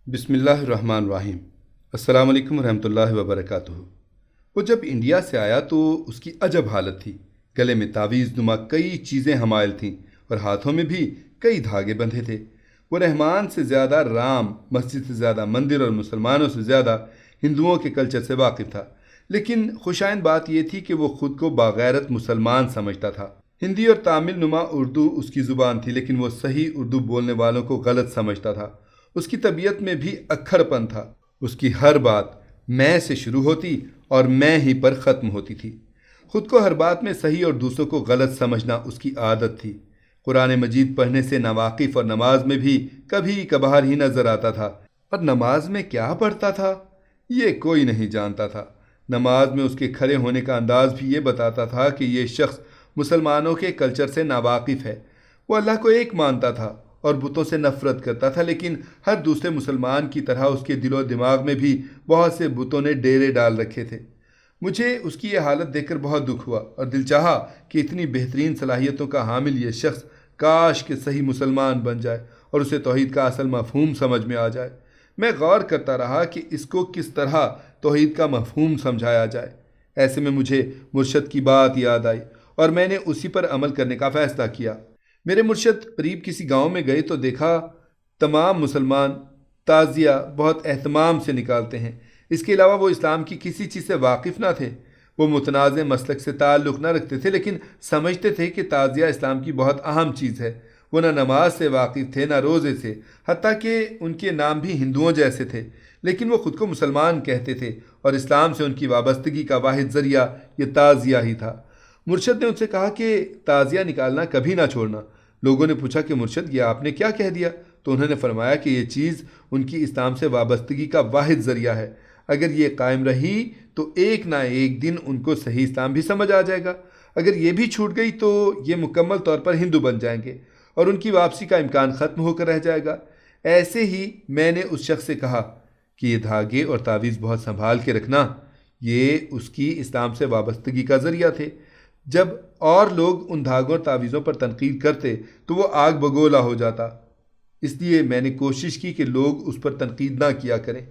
بسم اللہ الرحمن الرحیم۔ السلام علیکم ورحمۃ اللہ وبرکاتہ۔ وہ جب انڈیا سے آیا تو اس کی عجب حالت تھی۔ گلے میں تعویذ نما کئی چیزیں حمائل تھیں اور ہاتھوں میں بھی کئی دھاگے بندھے تھے۔ وہ رحمان سے زیادہ رام، مسجد سے زیادہ مندر اور مسلمانوں سے زیادہ ہندوؤں کے کلچر سے واقف تھا۔ لیکن خوشائند بات یہ تھی کہ وہ خود کو باغیرت مسلمان سمجھتا تھا۔ ہندی اور تامل نما اردو اس کی زبان تھی، لیکن وہ صحیح اردو بولنے والوں کو غلط سمجھتا تھا۔ اس کی طبیعت میں بھی اکھڑ پن تھا۔ اس کی ہر بات میں سے شروع ہوتی اور میں ہی پر ختم ہوتی تھی۔ خود کو ہر بات میں صحیح اور دوسروں کو غلط سمجھنا اس کی عادت تھی۔ قرآن مجید پڑھنے سے ناواقف اور نماز میں بھی کبھی کبھار ہی نظر آتا تھا، اور نماز میں کیا پڑھتا تھا یہ کوئی نہیں جانتا تھا۔ نماز میں اس کے کھڑے ہونے کا انداز بھی یہ بتاتا تھا کہ یہ شخص مسلمانوں کے کلچر سے ناواقف ہے۔ وہ اللہ کو ایک مانتا تھا اور بتوں سے نفرت کرتا تھا، لیکن ہر دوسرے مسلمان کی طرح اس کے دل و دماغ میں بھی بہت سے بتوں نے ڈیرے ڈال رکھے تھے۔ مجھے اس کی یہ حالت دیکھ کر بہت دکھ ہوا اور دل چاہا کہ اتنی بہترین صلاحیتوں کا حامل یہ شخص کاش کہ صحیح مسلمان بن جائے اور اسے توحید کا اصل مفہوم سمجھ میں آ جائے۔ میں غور کرتا رہا کہ اس کو کس طرح توحید کا مفہوم سمجھایا جائے۔ ایسے میں مجھے مرشد کی بات یاد آئی اور میں نے اسی پر عمل کرنے کا فیصلہ کیا۔ میرے مرشد قریب کسی گاؤں میں گئے تو دیکھا تمام مسلمان تعزیہ بہت اہتمام سے نکالتے ہیں۔ اس کے علاوہ وہ اسلام کی کسی چیز سے واقف نہ تھے۔ وہ متنازع مسلک سے تعلق نہ رکھتے تھے، لیکن سمجھتے تھے کہ تعزیہ اسلام کی بہت اہم چیز ہے۔ وہ نہ نماز سے واقف تھے نہ روزے سے، حتیٰ کہ ان کے نام بھی ہندوؤں جیسے تھے، لیکن وہ خود کو مسلمان کہتے تھے اور اسلام سے ان کی وابستگی کا واحد ذریعہ یہ تعزیہ ہی تھا۔ مرشد نے ان سے کہا کہ تعزیہ نکالنا کبھی نہ چھوڑنا۔ لوگوں نے پوچھا کہ مرشد یہ آپ نے کیا کہہ دیا؟ تو انہوں نے فرمایا کہ یہ چیز ان کی اسلام سے وابستگی کا واحد ذریعہ ہے۔ اگر یہ قائم رہی تو ایک نہ ایک دن ان کو صحیح اسلام بھی سمجھ آ جائے گا۔ اگر یہ بھی چھوٹ گئی تو یہ مکمل طور پر ہندو بن جائیں گے اور ان کی واپسی کا امکان ختم ہو کر رہ جائے گا۔ ایسے ہی میں نے اس شخص سے کہا کہ یہ دھاگے اور تعویذ بہت سنبھال کے رکھنا، یہ اس کی اسلام سے وابستگی کا ذریعہ تھے۔ جب اور لوگ ان دھاگوں اور تعویذوں پر تنقید کرتے تو وہ آگ بگولا ہو جاتا، اس لیے میں نے کوشش کی کہ لوگ اس پر تنقید نہ کیا کریں۔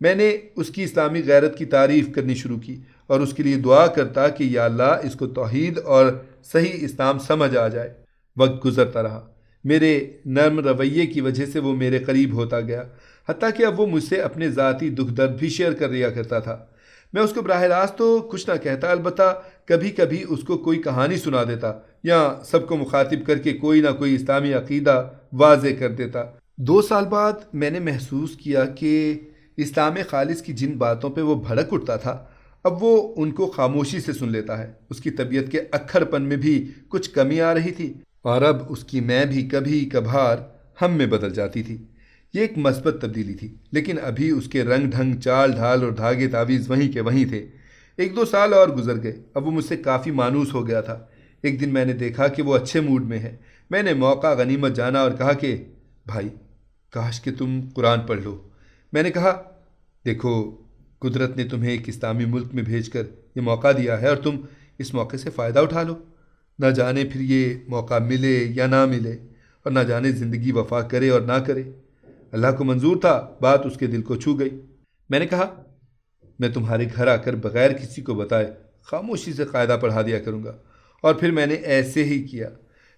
میں نے اس کی اسلامی غیرت کی تعریف کرنی شروع کی اور اس کے لیے دعا کرتا کہ یا اللہ اس کو توحید اور صحیح اسلام سمجھ آ جائے۔ وقت گزرتا رہا، میرے نرم رویے کی وجہ سے وہ میرے قریب ہوتا گیا، حتیٰ کہ اب وہ مجھ سے اپنے ذاتی دکھ درد بھی شیئر کر لیا کرتا تھا۔ میں اس کو براہ راست تو کچھ نہ کہتا، البتہ کبھی کبھی اس کو کوئی کہانی سنا دیتا یا سب کو مخاطب کر کے کوئی نہ کوئی اسلامی عقیدہ واضح کر دیتا۔ 2 سال بعد میں نے محسوس کیا کہ اسلام خالص کی جن باتوں پہ وہ بھڑک اٹھتا تھا اب وہ ان کو خاموشی سے سن لیتا ہے۔ اس کی طبیعت کے اکھڑ پن میں بھی کچھ کمی آ رہی تھی اور اب اس کی میں بھی کبھی کبھار ہم میں بدل جاتی تھی۔ یہ ایک مثبت تبدیلی تھی، لیکن ابھی اس کے رنگ ڈھنگ، چال ڈھال اور دھاگے تعویذ وہیں کے وہیں تھے۔ 1-2 سال اور گزر گئے، اب وہ مجھ سے کافی مانوس ہو گیا تھا۔ ایک دن میں نے دیکھا کہ وہ اچھے موڈ میں ہے۔ میں نے موقع غنیمت جانا اور کہا کہ بھائی کاش کہ تم قرآن پڑھ لو۔ میں نے کہا دیکھو، قدرت نے تمہیں ایک اسلامی ملک میں بھیج کر یہ موقع دیا ہے اور تم اس موقع سے فائدہ اٹھا لو۔ نہ جانے پھر یہ موقع ملے یا نہ ملے، اور نہ جانے زندگی وفا کرے اور نہ کرے۔ اللہ کو منظور تھا، بات اس کے دل کو چھو گئی۔ میں نے کہا میں تمہارے گھر آ کر بغیر کسی کو بتائے خاموشی سے قاعدہ پڑھا دیا کروں گا، اور پھر میں نے ایسے ہی کیا۔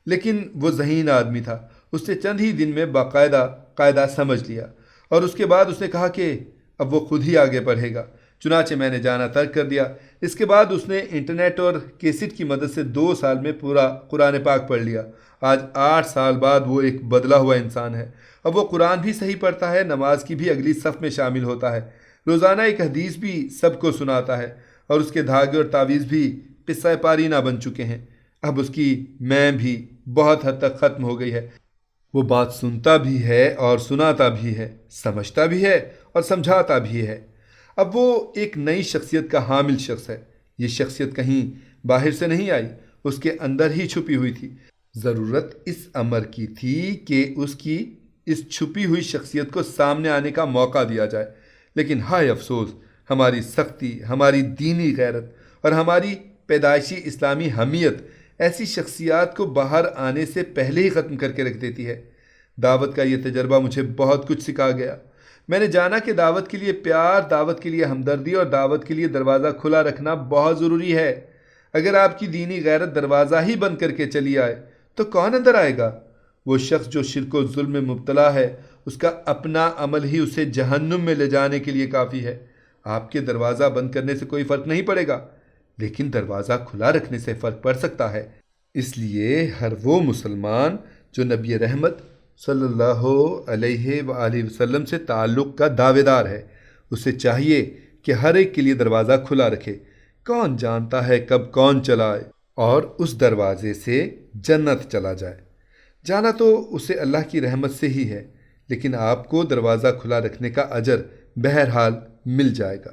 لیکن وہ ذہین آدمی تھا، اس نے چند ہی دن میں باقاعدہ قاعدہ سمجھ لیا، اور اس کے بعد اس نے کہا کہ اب وہ خود ہی آگے پڑھے گا۔ چنانچہ میں نے جانا ترک کر دیا۔ اس کے بعد اس نے انٹرنیٹ اور کیسٹ کی مدد سے 2 سال میں پورا قرآن پاک پڑھ لیا۔ آج 8 سال بعد وہ ایک بدلا ہوا انسان ہے۔ اب وہ قرآن بھی صحیح پڑھتا ہے، نماز کی بھی اگلی صف میں شامل ہوتا ہے، روزانہ ایک حدیث بھی سب کو سناتا ہے، اور اس کے دھاگے اور تعویذ بھی قصہ پارینہ بن چکے ہیں۔ اب اس کی میں بھی بہت حد تک ختم ہو گئی ہے۔ وہ بات سنتا بھی ہے اور سناتا بھی ہے، سمجھتا بھی ہے اور سمجھاتا بھی ہے۔ اب وہ ایک نئی شخصیت کا حامل شخص ہے۔ یہ شخصیت کہیں باہر سے نہیں آئی، اس کے اندر ہی چھپی ہوئی تھی۔ ضرورت اس امر کی تھی کہ اس کی اس چھپی ہوئی شخصیت کو سامنے آنے کا موقع دیا جائے، لیکن ہائے افسوس، ہماری سختی، ہماری دینی غیرت اور ہماری پیدائشی اسلامی حمیت ایسی شخصیات کو باہر آنے سے پہلے ہی ختم کر کے رکھ دیتی ہے۔ دعوت کا یہ تجربہ مجھے بہت کچھ سکھا گیا۔ میں نے جانا کہ دعوت کے لیے پیار، دعوت کے لیے ہمدردی اور دعوت کے لیے دروازہ کھلا رکھنا بہت ضروری ہے۔ اگر آپ کی دینی غیرت دروازہ ہی بند کر کے چلی آئے تو کون اندر آئے گا؟ وہ شخص جو شرک و ظلم میں مبتلا ہے، اس کا اپنا عمل ہی اسے جہنم میں لے جانے کے لیے کافی ہے۔ آپ کے دروازہ بند کرنے سے کوئی فرق نہیں پڑے گا، لیکن دروازہ کھلا رکھنے سے فرق پڑ سکتا ہے۔ اس لیے ہر وہ مسلمان جو نبی رحمت صلی اللہ علیہ وآلہ وسلم سے تعلق کا دعوے دار ہے، اسے چاہیے کہ ہر ایک کے لیے دروازہ کھلا رکھے۔ کون جانتا ہے کب کون چلا آئے اور اس دروازے سے جنت چلا جائے۔ جانا تو اسے اللہ کی رحمت سے ہی ہے، لیکن آپ کو دروازہ کھلا رکھنے کا اجر بہرحال مل جائے گا۔